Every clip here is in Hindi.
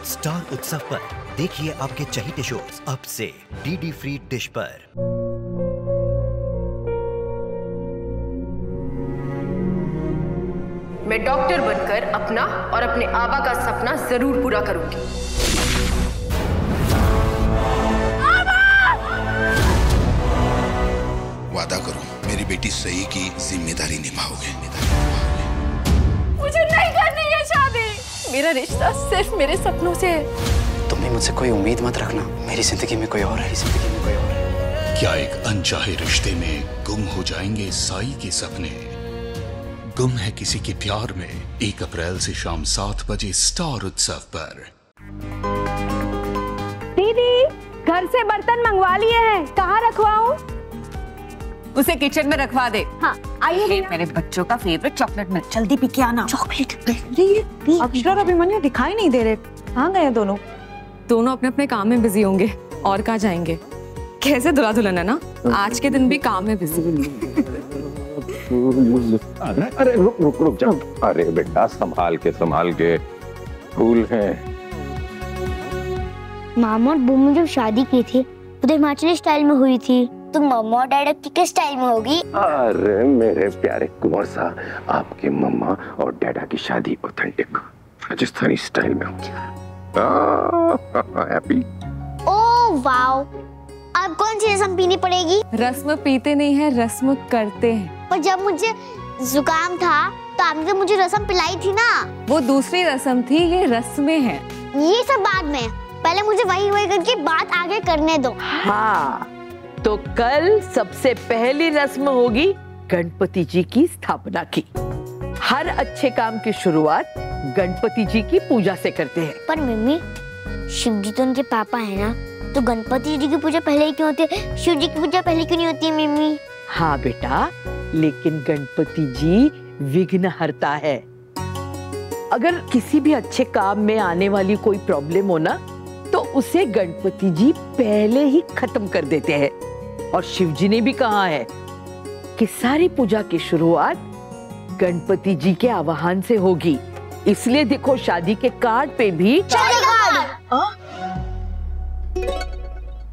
स्टार उत्सव पर देखिए आपके चहेते शोज अब से डीडी फ्री डिश पर। मैं डॉक्टर बनकर अपना और अपने आबा का सपना जरूर पूरा करूंगी। वादा करो मेरी बेटी सही की जिम्मेदारी निभाओगे। मुझे नहीं करनी है शादी। मेरा रिश्ता सिर्फ मेरे सपनों से है। तुम भी मुझसे कोई उम्मीद मत रखना। मेरी जिंदगी में कोई और है, जिंदगी में कोई और है। क्या एक अनचाहे रिश्ते में गुम हो जाएंगे साई के सपने? गुम है किसी के प्यार में 1 अप्रैल से शाम 7 बजे स्टार उत्सव पर। दीदी घर से बर्तन मंगवा लिए हैं, कहाँ रखवाऊं? उसे किचन में रखवा दे। हाँ आइए। मेरे बच्चों का फेवरेट चॉकलेट मिल्क, जल्दी पी के आना। चॉकलेट अक्षरा और अभिमन्यु दिखाई नहीं दे रहे, कहाँ गए दोनों? दोनों अपने अपने काम में बिजी होंगे, और कहाँ जाएंगे। कैसे दुल्हा दुल्हन है ना, आज के दिन भी काम में बिजी। अरे रुक जाओ। अरे बेटा संभाल के फूल है। मामा और बुम्मू जब शादी की थी तो हिमाचली स्टाइल में हुई थी, तो मम्मा और डैडी की किस स्टाइल में होगी? अरे मेरे प्यारे कुंवर सा, आपके मम्मा और डैडा की शादी ऑथेंटिक राजस्थानी स्टाइल में होगी। हैप्पी। ओह वाओ, अब कौन सी रस्म पीनी पड़ेगी? रस्म पीते नहीं है, रस्म करते हैं। पर जब मुझे जुकाम था तो आपने तो मुझे रस्म पिलाई थी ना। वो दूसरी रस्म थी, ये रस्में हैं। ये सब बाद में, पहले मुझे वही करके बात आगे करने दो। हाँ, तो कल सबसे पहली रस्म होगी गणपति जी की स्थापना की। हर अच्छे काम की शुरुआत गणपति जी की पूजा से करते हैं। पर मम्मी, शिव जी तो उनके पापा है ना, तो गणपति जी की पूजा पहले ही क्यों होती है? शिव जी की पूजा पहले क्यों नहीं होती है मम्मी? हाँ बेटा, लेकिन गणपति जी विघ्नहर्ता है। अगर किसी भी अच्छे काम में आने वाली कोई प्रॉब्लम हो ना, तो उसे गणपति जी पहले ही खत्म कर देते हैं। और शिव जी ने भी कहा है कि सारी पूजा की शुरुआत गणपति जी के आवाहन से होगी। इसलिए देखो शादी के कार्ड पे भी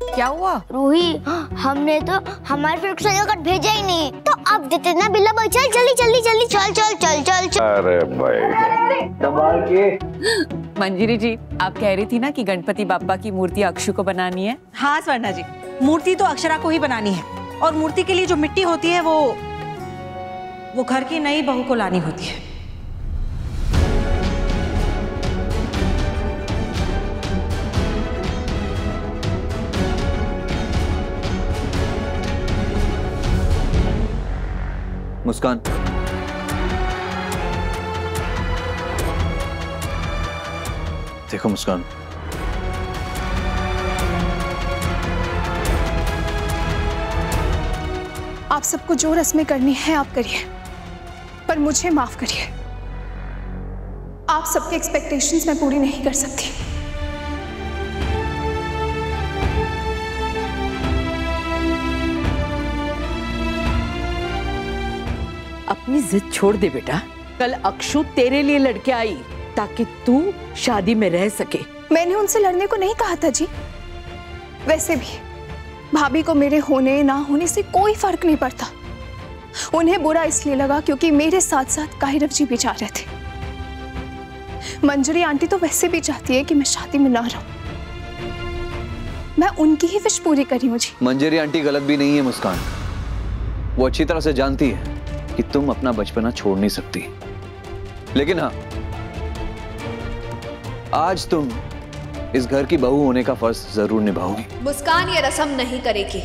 क्या हुआ? रूही, हमने तो हमारे फ्रेंड को शादी कार्ड भेजा ही नहीं, तो अब देते ना बिल्ला भाई। चल जल्दी चल। अरे भाई संभाल के। मंजिरी जी, आप कह रही थी ना कि गणपति बाप्पा की मूर्ति अक्षु को बनानी है। हाँ स्वर्णा जी, मूर्ति तो अक्षरा को ही बनानी है, और मूर्ति के लिए जो मिट्टी होती है वो घर की नई बहू को लानी होती है। मुस्कान, देखो मुस्कान, आप सबको जो रस्में करनी है आप करिए, पर मुझे माफ करिए। आप सबके एक्सपेक्टेशंस मैं पूरी नहीं कर सकती। अपनी जिद छोड़ दे बेटा। कल अक्षु तेरे लिए लड़के आई ताकि तू शादी में रह सके। मैंने उनसे लड़ने को नहीं कहा था जी। वैसे भी भाभी को मेरे होने ना होने से कोई फर्क नहीं पड़ता। उन्हें बुरा इसलिए लगा क्योंकि मेरे साथ साथ काहिरव जी भी जा रहे थे। मंजरी आंटी तो वैसे भी चाहती है कि मैं शादी में ना रहूं। मैं उनकी ही विश पूरी करी हूं जी। मंजरी आंटी गलत भी नहीं है मुस्कान। वो अच्छी तरह से जानती है कि तुम अपना बचपना छोड़ नहीं सकती। लेकिन हाँ, आज तुम इस घर की बहू होने का फर्ज जरूर निभाओगी। मुस्कान ये रस्म नहीं करेगी।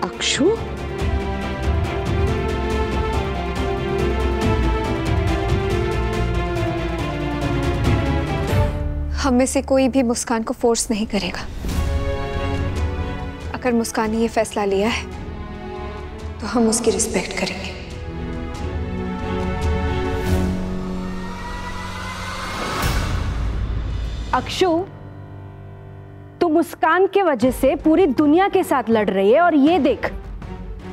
अक्षु, हम में से कोई भी मुस्कान को फोर्स नहीं करेगा। अगर मुस्कान ने ये फैसला लिया है तो हम उसकी रिस्पेक्ट करेंगे। अक्षु, तू मुस्कान के वजह से पूरी दुनिया के साथ लड़ रही है, और ये देख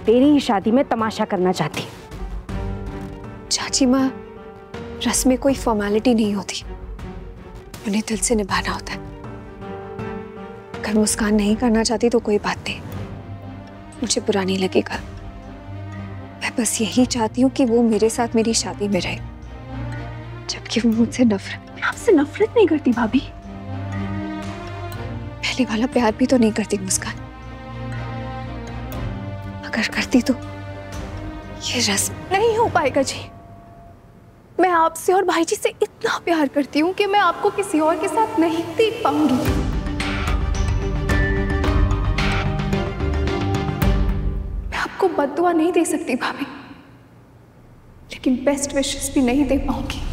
तेरी ही शादी में तमाशा करना चाहती। चाची माँ, रस्में कोई फॉर्मेलिटी नहीं होती, उन्हें दिल से निभाना होता है। अगर मुस्कान नहीं करना चाहती तो कोई बात नहीं, मुझे बुरा नहीं लगेगा। मैं बस यही चाहती हूँ कि वो मेरे साथ मेरी शादी में रहे, जबकि वो मुझसे नफरत। आपसे नफरत नहीं करती भाभी, पहले वाला प्यार भी तो नहीं करती मुस्कान। अगर करती तो ये रस्म नहीं हो पाएगा जी। मैं आपसे और भाई जी से इतना प्यार करती हूँ कि मैं आपको किसी और के साथ नहीं देख पाऊंगी। मैं आपको बद्दुआ नहीं दे सकती भाभी, लेकिन बेस्ट विशेस भी नहीं दे पाऊंगी।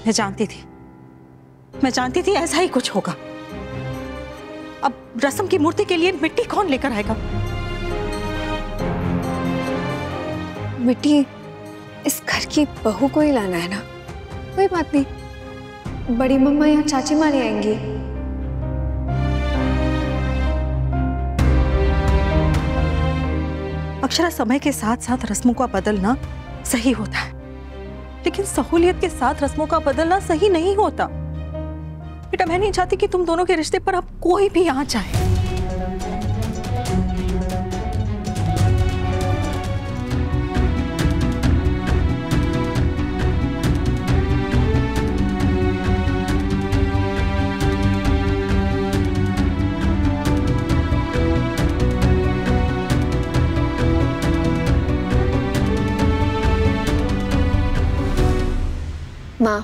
मैं जानती थी ऐसा ही कुछ होगा। अब रस्म की मूर्ति के लिए मिट्टी कौन लेकर आएगा? मिट्टी इस घर की बहू को ही लाना है ना, कोई बात नहीं, बड़ी मम्मा या चाची माँ ले आएंगी। अक्षरा, समय के साथ साथ रस्मों का बदलना सही होता है, लेकिन सहूलियत के साथ रस्मों का बदलना सही नहीं होता। बेटा, मैं नहीं चाहती कि तुम दोनों के रिश्ते पर अब कोई भी आ जाए। माँ,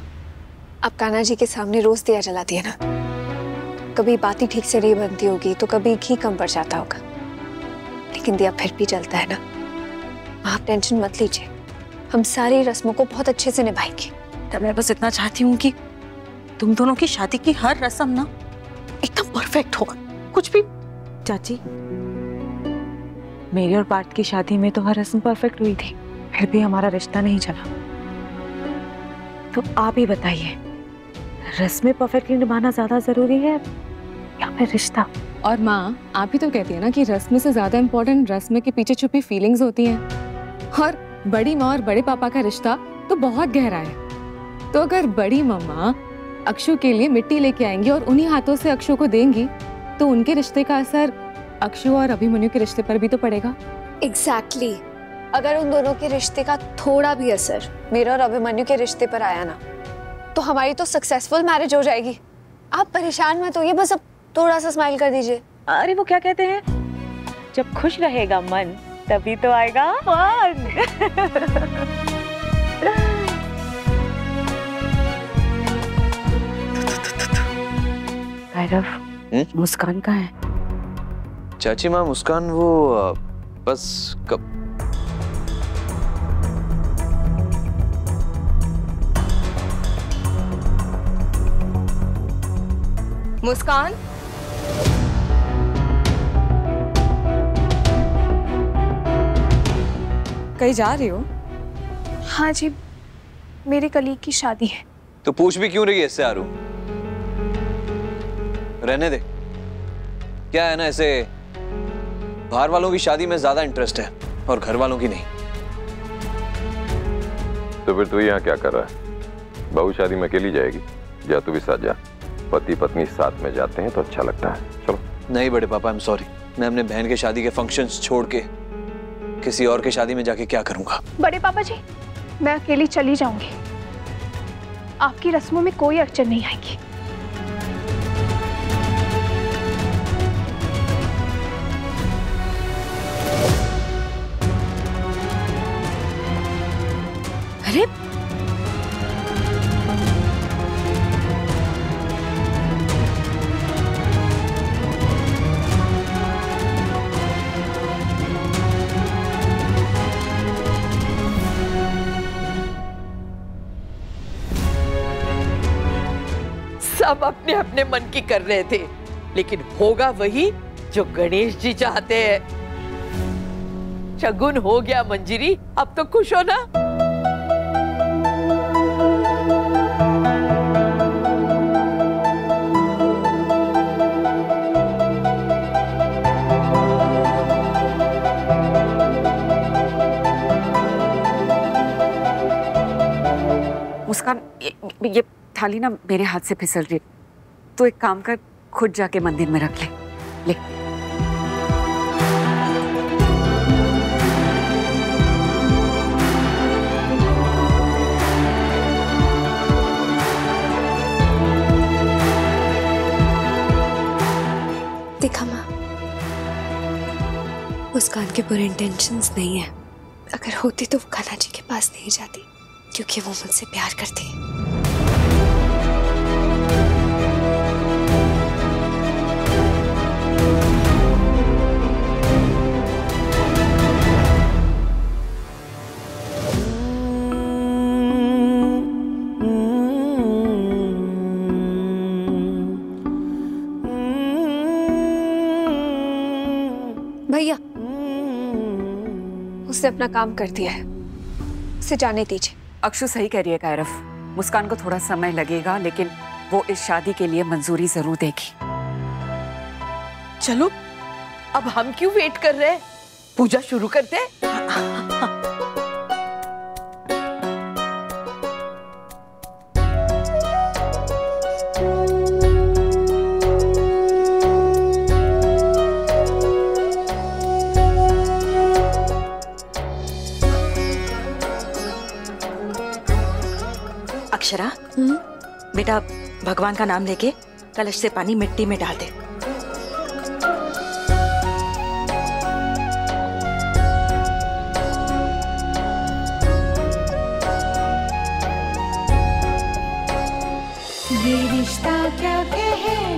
आप कान्हा जी के सामने रोज दिया जलाती है ना, कभी बातें ठीक से नहीं बनती होगी तो कभी घी कम पड़ जाता होगा, लेकिन दिया फिर भी जलता है ना। आप टेंशन मत लीजिए, हम सारी रस्मों को बहुत अच्छे से निभाएंगे। तब मैं बस इतना चाहती हूँ कि तुम दोनों की शादी की हर रस्म ना एकदम परफेक्ट हो, कुछ भी। चाची, मेरी और पार्थ की शादी में तो हर रस्म परफेक्ट हुई थी, फिर भी हमारा रिश्ता नहीं चला। तो आप ही बताइए, रस्में परफेक्टली निभाना ज्यादा जरूरी है या फिर रिश्ता? और माँ, आप ही तो कहती है ना कि रस्म से ज्यादा इम्पोर्टेंट रस्म के पीछे छुपी फीलिंग्स होती हैं। और बड़ी माँ और बड़े पापा का रिश्ता तो बहुत गहरा है, तो अगर बड़ी मम्मा अक्षु के लिए मिट्टी लेके आएंगी और उन्हीं हाथों से अक्षु को देंगी, तो उनके रिश्ते का असर अक्षु और अभिमन्यु के रिश्ते पर भी तो पड़ेगा। एग्जैक्टली। अगर उन दोनों के रिश्ते का थोड़ा भी असर मेरा और अभिमन्यु के रिश्ते पर आया ना, तो हमारी तो सक्सेसफुल मैरिज हो जाएगी। आप परेशान मत होइए, बस अब थोड़ा सा स्माइल कर दीजिए। अरे वो क्या कहते हैं, जब खुश रहेगा मन तभी तो आएगा मन। भैरव, मुस्कान कहाँ है? चाची माँ, मुस्कान वो बस कब मुस्कान, कहीं जा रही हो? हाँ जी, मेरे कलीग की शादी है। तो पूछ भी क्यों रही है इससे आरू? रहने दे। क्या है ना, ऐसे बाहर वालों की शादी में ज्यादा इंटरेस्ट है और घर वालों की नहीं। तो फिर तू यहाँ क्या कर रहा है? बहू शादी में अकेली जाएगी? जा तू भी साथ जा, पति पत्नी साथ में जाते हैं तो अच्छा लगता है। चलो। नहीं बड़े पापा, आई एम सॉरी, मैं अपने बहन के शादी के फंक्शंस छोड़ के किसी और के शादी में जाके क्या करूंगा? बड़े पापा जी, मैं अकेली चली जाऊंगी, आपकी रस्मों में कोई अड़चन नहीं आएगी। अरे सब अपने अपने मन की कर रहे थे, लेकिन होगा वही जो गणेश जी चाहते हैं। शगुन हो गया मंजरी, अब तो खुश हो ना? ये थाली ना मेरे हाथ से फिसल रही, तो एक काम कर, खुद जाके मंदिर में रख ले। ले। देखा माँ, मुस्कान के बुरे इंटेंशंस नहीं है। अगर होती तो वो कान्हा जी के पास नहीं जाती, क्योंकि वो मुझसे प्यार करती है। भैया, उसने अपना काम कर दिया है, उसे जाने दीजिए। अक्षु सही कह रही है कायरव, मुस्कान को थोड़ा समय लगेगा, लेकिन वो इस शादी के लिए मंजूरी जरूर देगी। चलो, अब हम क्यों वेट कर रहे हैं? पूजा शुरू करते हैं। अक्षरा, बेटा भगवान का नाम लेके कलश से पानी मिट्टी में डाल दे। ये रिश्ता क्या कहलाता